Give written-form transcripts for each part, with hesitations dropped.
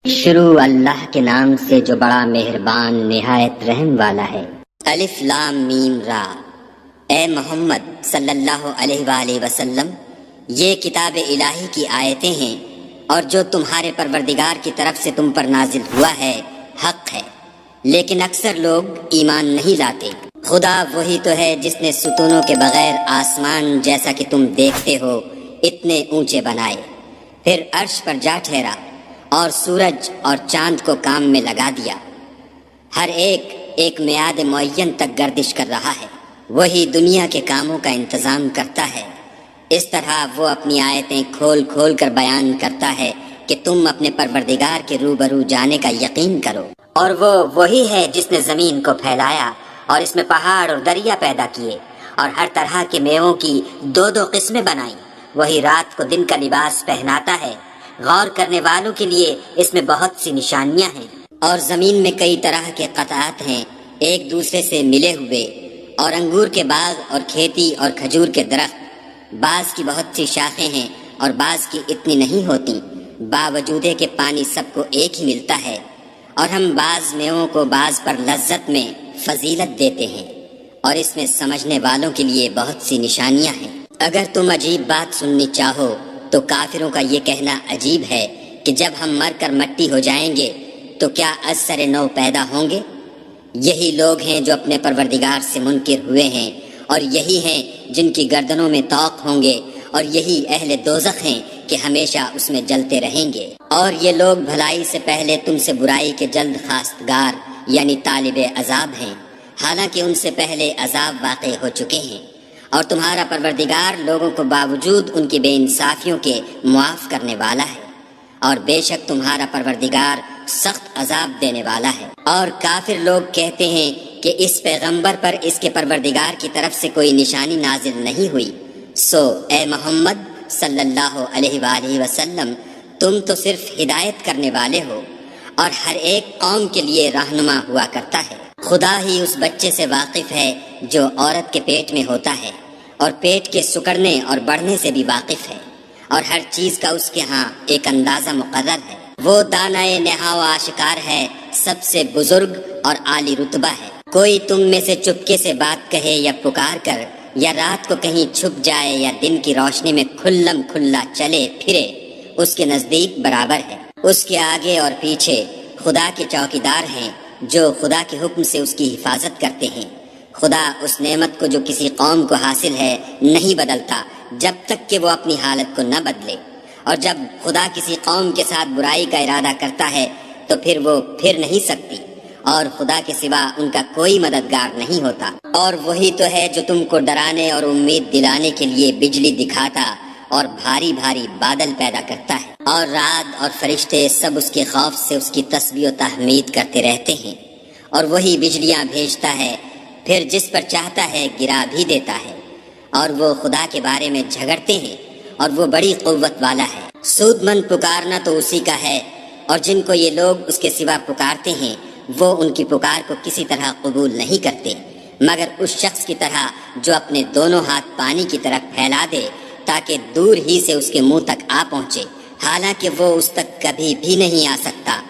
شروع اللہ کے نام سے جو بڑا مہربان نہایت رحم والا ہے۔ الف لام میم را۔ اے محمد صلی اللہ علیہ وآلہ وسلم، یہ کتاب الہی کی آیتیں ہیں اور جو تمہارے پروردگار کی طرف سے تم پر نازل ہوا ہے حق ہے، لیکن اکثر لوگ ایمان نہیں لاتے۔ خدا وہی تو ہے جس نے ستونوں کے بغیر آسمان جیسا کہ تم دیکھتے ہو اتنے اونچے بنائے، پھر عرش پر جا ٹھہرا اور سورج اور چاند کو کام میں لگا دیا، ہر ایک میعاد معین تک گردش کر رہا ہے۔ وہی دنیا کے کاموں کا انتظام کرتا ہے۔ اس طرح وہ اپنی آیتیں کھول کھول کر بیان کرتا ہے کہ تم اپنے پروردگار کے روبرو جانے کا یقین کرو۔ اور وہ وہی ہے جس نے زمین کو پھیلایا اور اس میں پہاڑ اور دریا پیدا کیے اور ہر طرح کے میووں کی دو قسمیں بنائیں۔ وہی رات کو دن کا لباس پہناتا ہے۔ غور کرنے والوں کے لیے اس میں بہت سی نشانیاں ہیں۔ اور زمین میں کئی طرح کے قطعات ہیں ایک دوسرے سے ملے ہوئے، اور انگور کے باغ اور کھیتی اور کھجور کے درخت، بعض کی بہت سی شاخیں ہیں اور بعض کی اتنی نہیں ہوتی، باوجود کہ پانی سب کو ایک ہی ملتا ہے۔ اور ہم بعض میووں کو بعض پر لذت میں فضیلت دیتے ہیں، اور اس میں سمجھنے والوں کے لیے بہت سی نشانیاں ہیں۔ اگر تم عجیب بات سننی چاہو تو کافروں کا یہ کہنا عجیب ہے کہ جب ہم مر کر مٹی ہو جائیں گے تو کیا از سر نو پیدا ہوں گے؟ یہی لوگ ہیں جو اپنے پروردگار سے منکر ہوئے ہیں، اور یہی ہیں جن کی گردنوں میں طوق ہوں گے، اور یہی اہل دوزخ ہیں کہ ہمیشہ اس میں جلتے رہیں گے۔ اور یہ لوگ بھلائی سے پہلے تم سے برائی کے جلد خواستگار یعنی طالب عذاب ہیں، حالانکہ ان سے پہلے عذاب واقع ہو چکے ہیں۔ اور تمہارا پروردگار لوگوں کو باوجود ان کی بے انصافیوں کے معاف کرنے والا ہے، اور بے شک تمہارا پروردگار سخت عذاب دینے والا ہے۔ اور کافر لوگ کہتے ہیں کہ اس پیغمبر پر اس کے پروردگار کی طرف سے کوئی نشانی نازل نہیں ہوئی۔ سو اے محمد صلی اللہ علیہ وآلہ وسلم، تم تو صرف ہدایت کرنے والے ہو، اور ہر ایک قوم کے لیے رہنما ہوا کرتا ہے۔ خدا ہی اس بچے سے واقف ہے جو عورت کے پیٹ میں ہوتا ہے، اور پیٹ کے سکڑنے اور بڑھنے سے بھی واقف ہے، اور ہر چیز کا اس کے ہاں ایک اندازہ مقرر ہے۔ وہ دانائے نہا و آشکار ہے، سب سے بزرگ اور عالی رتبہ ہے۔ کوئی تم میں سے چپکے سے بات کہے یا پکار کر، یا رات کو کہیں چھپ جائے یا دن کی روشنی میں کھلم کھلا چلے پھرے، اس کے نزدیک برابر ہے۔ اس کے آگے اور پیچھے خدا کے چوکیدار ہیں جو خدا کے حکم سے اس کی حفاظت کرتے ہیں۔ خدا اس نعمت کو جو کسی قوم کو حاصل ہے نہیں بدلتا جب تک کہ وہ اپنی حالت کو نہ بدلے، اور جب خدا کسی قوم کے ساتھ برائی کا ارادہ کرتا ہے تو پھر وہ پھر نہیں سکتی، اور خدا کے سوا ان کا کوئی مددگار نہیں ہوتا۔ اور وہی تو ہے جو تم کو ڈرانے اور امید دلانے کے لیے بجلی دکھاتا اور بھاری بھاری بادل پیدا کرتا ہے، اور رات اور فرشتے سب اس کے خوف سے اس کی تسبیح و تحمید کرتے رہتے ہیں۔ اور وہی بجلیاں بھیجتا ہے، پھر جس پر چاہتا ہے گرا بھی دیتا ہے، اور وہ خدا کے بارے میں جھگڑتے ہیں، اور وہ بڑی قوت والا ہے۔ سود مند پکارنا تو اسی کا ہے، اور جن کو یہ لوگ اس کے سوا پکارتے ہیں وہ ان کی پکار کو کسی طرح قبول نہیں کرتے، مگر اس شخص کی طرح جو اپنے دونوں ہاتھ پانی کی طرف پھیلا دے تاکہ دور ہی سے اس کے منہ تک آ پہنچے، حالانکہ وہ اس تک کبھی بھی نہیں آ سکتا۔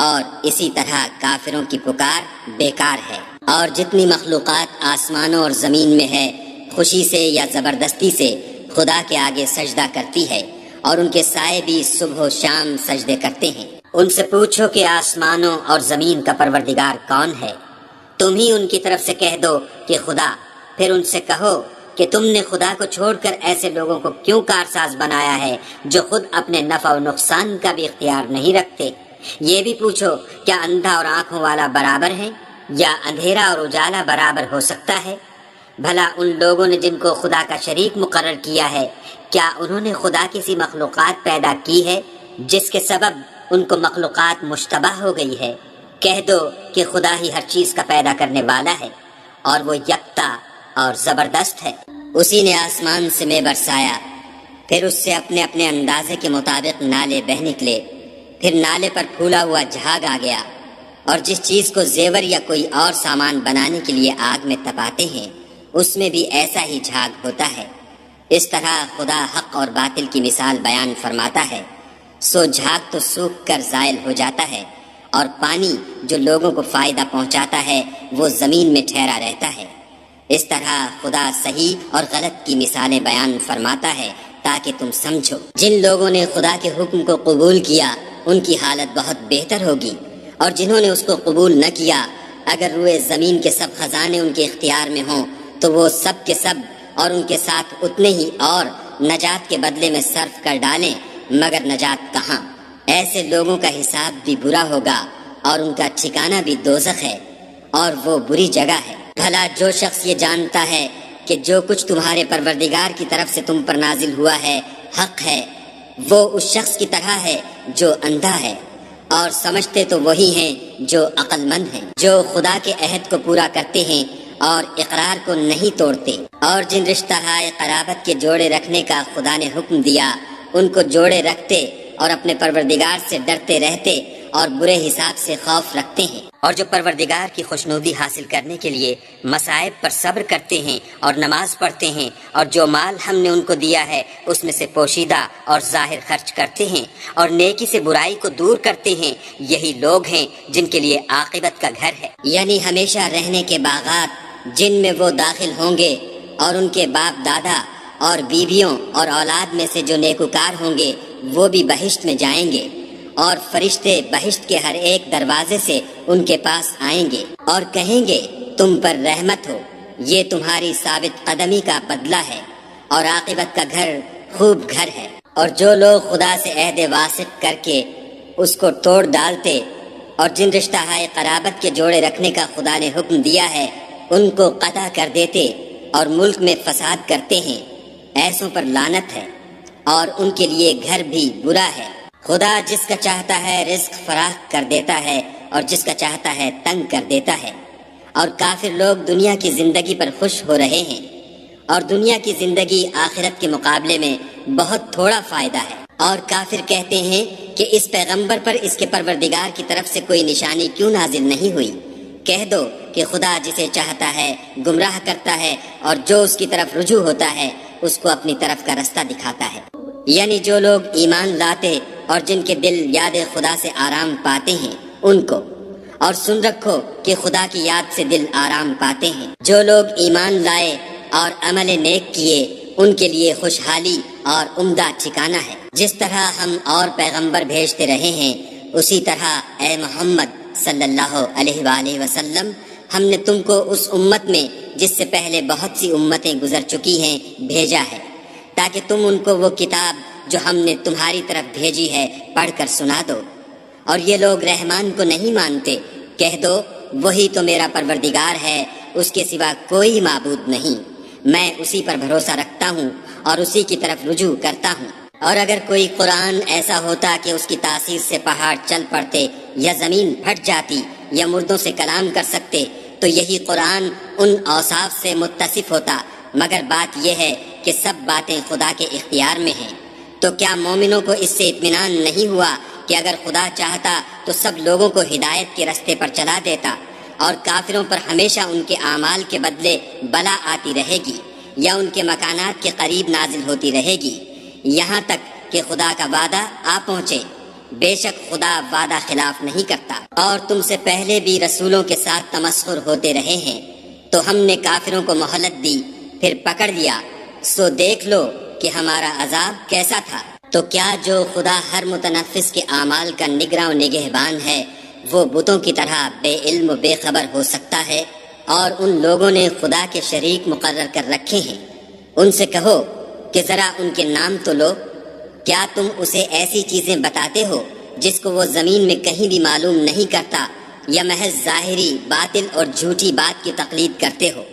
اور اسی طرح کافروں کی پکار بیکار ہے۔ اور جتنی مخلوقات آسمانوں اور زمین میں ہے، خوشی سے یا زبردستی سے خدا کے آگے سجدہ کرتی ہے، اور ان کے سائے بھی صبح و شام سجدے کرتے ہیں۔ ان سے پوچھو کہ آسمانوں اور زمین کا پروردگار کون ہے؟ تم ہی ان کی طرف سے کہہ دو کہ خدا۔ پھر ان سے کہو کہ تم نے خدا کو چھوڑ کر ایسے لوگوں کو کیوں کارساز بنایا ہے جو خود اپنے نفع و نقصان کا بھی اختیار نہیں رکھتے؟ یہ بھی پوچھو، کیا اندھا اور آنکھوں والا برابر ہے، یا اندھیرا اور اجالا برابر ہو سکتا ہے؟ بھلا ان لوگوں نے جن کو خدا کا شریک مقرر کیا ہے، کیا انہوں نے خدا کی سی مخلوقات پیدا کی ہے جس کے سبب ان کو مخلوقات مشتبہ ہو گئی ہے؟ کہہ دو کہ خدا ہی ہر چیز کا پیدا کرنے والا ہے، اور وہ یکتا اور زبردست ہے۔ اسی نے آسمان سے مے برسایا، پھر اس سے اپنے اپنے اندازے کے مطابق نالے بہہ نکلے، پھر نالے پر پھولا ہوا جھاگ آ گیا، اور جس چیز کو زیور یا کوئی اور سامان بنانے کے لیے آگ میں تپاتے ہیں اس میں بھی ایسا ہی جھاگ ہوتا ہے۔ اس طرح خدا حق اور باطل کی مثال بیان فرماتا ہے۔ سو جھاگ تو سوکھ کر زائل ہو جاتا ہے، اور پانی جو لوگوں کو فائدہ پہنچاتا ہے وہ زمین میں ٹھہرا رہتا ہے۔ اس طرح خدا صحیح اور غلط کی مثالیں بیان فرماتا ہے تاکہ تم سمجھو۔ جن لوگوں نے خدا کے حکم کو قبول کیا ان کی حالت بہت بہتر ہوگی، اور جنہوں نے اس کو قبول نہ کیا، اگر روئے زمین کے سب خزانے ان کے اختیار میں ہوں تو وہ سب کے سب اور ان کے ساتھ اتنے ہی اور نجات کے بدلے میں صرف کر ڈالیں، مگر نجات کہاں؟ ایسے لوگوں کا حساب بھی برا ہوگا اور ان کا ٹھکانہ بھی دوزخ ہے، اور وہ بری جگہ ہے۔ بھلا جو شخص یہ جانتا ہے کہ جو کچھ تمہارے پروردگار کی طرف سے تم پر نازل ہوا ہے حق ہے، وہ اس شخص کی طرح ہے جو اندھا ہے، اور سمجھتے تو وہی ہیں جو عقل مند ہیں، جو خدا کے عہد کو پورا کرتے ہیں اور اقرار کو نہیں توڑتے، اور جن رشتہ ہائے قرابت کے جوڑے رکھنے کا خدا نے حکم دیا ان کو جوڑے رکھتے اور اپنے پروردگار سے ڈرتے رہتے اور برے حساب سے خوف رکھتے ہیں، اور جو پروردگار کی خوشنودی حاصل کرنے کے لیے مصائب پر صبر کرتے ہیں اور نماز پڑھتے ہیں، اور جو مال ہم نے ان کو دیا ہے اس میں سے پوشیدہ اور ظاہر خرچ کرتے ہیں، اور نیکی سے برائی کو دور کرتے ہیں، یہی لوگ ہیں جن کے لیے عاقبت کا گھر ہے، یعنی ہمیشہ رہنے کے باغات جن میں وہ داخل ہوں گے، اور ان کے باپ دادا اور بیویوں اور اولاد میں سے جو نیکوکار ہوں گے وہ بھی بہشت میں جائیں گے، اور فرشتے بہشت کے ہر ایک دروازے سے ان کے پاس آئیں گے اور کہیں گے تم پر رحمت ہو، یہ تمہاری ثابت قدمی کا بدلہ ہے، اور عاقبت کا گھر خوب گھر ہے۔ اور جو لوگ خدا سے عہد واثق کر کے اس کو توڑ ڈالتے اور جن رشتہ ہائے قرابت کے جوڑے رکھنے کا خدا نے حکم دیا ہے ان کو قطع کر دیتے اور ملک میں فساد کرتے ہیں، ایسوں پر لعنت ہے، اور ان کے لیے گھر بھی برا ہے۔ خدا جس کا چاہتا ہے رزق فراخ کر دیتا ہے اور جس کا چاہتا ہے تنگ کر دیتا ہے، اور کافر لوگ دنیا کی زندگی پر خوش ہو رہے ہیں، اور دنیا کی زندگی آخرت کے مقابلے میں بہت تھوڑا فائدہ ہے۔ اور کافر کہتے ہیں کہ اس پیغمبر پر اس کے پروردگار کی طرف سے کوئی نشانی کیوں نازل نہیں ہوئی؟ کہہ دو کہ خدا جسے چاہتا ہے گمراہ کرتا ہے، اور جو اس کی طرف رجوع ہوتا ہے اس کو اپنی طرف کا رستہ دکھاتا ہے۔ یعنی جو لوگ ایمان لاتے اور جن کے دل یاد خدا سے آرام پاتے ہیں ان کو، اور سن رکھو کہ خدا کی یاد سے دل آرام پاتے ہیں۔ جو لوگ ایمان لائے اور عمل نیک کیے ان کے لیے خوشحالی اور عمدہ ٹھکانہ ہے۔ جس طرح ہم اور پیغمبر بھیجتے رہے ہیں اسی طرح اے محمد صلی اللہ علیہ وآلہ وسلم ہم نے تم کو اس امت میں جس سے پہلے بہت سی امتیں گزر چکی ہیں بھیجا ہے، تاکہ تم ان کو وہ کتاب جو ہم نے تمہاری طرف بھیجی ہے پڑھ کر سنا دو۔ اور یہ لوگ رحمان کو نہیں مانتے، کہہ دو وہی تو میرا پروردگار ہے، اس کے سوا کوئی معبود نہیں، میں اسی پر بھروسہ رکھتا ہوں اور اسی کی طرف رجوع کرتا ہوں۔ اور اگر کوئی قرآن ایسا ہوتا کہ اس کی تاثیر سے پہاڑ چل پڑتے یا زمین پھٹ جاتی یا مردوں سے کلام کر سکتے تو یہی قرآن ان اوصاف سے متصف ہوتا، مگر بات یہ ہے کہ سب باتیں خدا کے اختیار میں ہیں۔ تو کیا مومنوں کو اس سے اطمینان نہیں ہوا کہ اگر خدا چاہتا تو سب لوگوں کو ہدایت کے رستے پر چلا دیتا، اور کافروں پر ہمیشہ ان کے اعمال کے بدلے بلا آتی رہے گی یا ان کے مکانات کے قریب نازل ہوتی رہے گی، یہاں تک کہ خدا کا وعدہ آ پہنچے۔ بے شک خدا وعدہ خلاف نہیں کرتا، اور تم سے پہلے بھی رسولوں کے ساتھ تمسخر ہوتے رہے ہیں، تو ہم نے کافروں کو مہلت دی پھر پکڑ لیا، سو دیکھ لو کہ ہمارا عذاب کیسا تھا۔ تو کیا جو خدا ہر متنفس کے اعمال کا نگراں و نگہبان ہے وہ بتوں کی طرح بے علم و بے خبر ہو سکتا ہے؟ اور ان لوگوں نے خدا کے شریک مقرر کر رکھے ہیں، ان سے کہو کہ ذرا ان کے نام تو لو۔ کیا تم اسے ایسی چیزیں بتاتے ہو جس کو وہ زمین میں کہیں بھی معلوم نہیں کرتا، یا محض ظاہری باطل اور جھوٹی بات کی تقلید کرتے ہو؟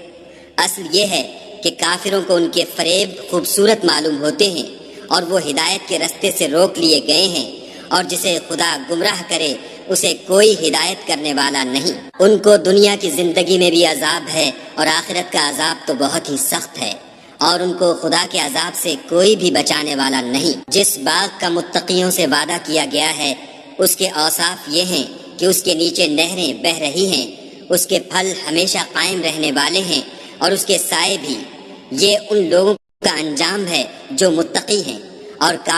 اصل یہ ہے کہ کافروں کو ان کے فریب خوبصورت معلوم ہوتے ہیں، اور وہ ہدایت کے رستے سے روک لیے گئے ہیں، اور جسے خدا گمراہ کرے اسے کوئی ہدایت کرنے والا نہیں۔ ان کو دنیا کی زندگی میں بھی عذاب ہے اور آخرت کا عذاب تو بہت ہی سخت ہے، اور ان کو خدا کے عذاب سے کوئی بھی بچانے والا نہیں۔ جس باغ کا متقیوں سے وعدہ کیا گیا ہے اس کے اوصاف یہ ہیں کہ اس کے نیچے نہریں بہہ رہی ہیں، اس کے پھل ہمیشہ قائم رہنے والے ہیں اور اس کے سائے بھی۔ یہ ان لوگوں کا انجام ہے جو متقی ہیں، اور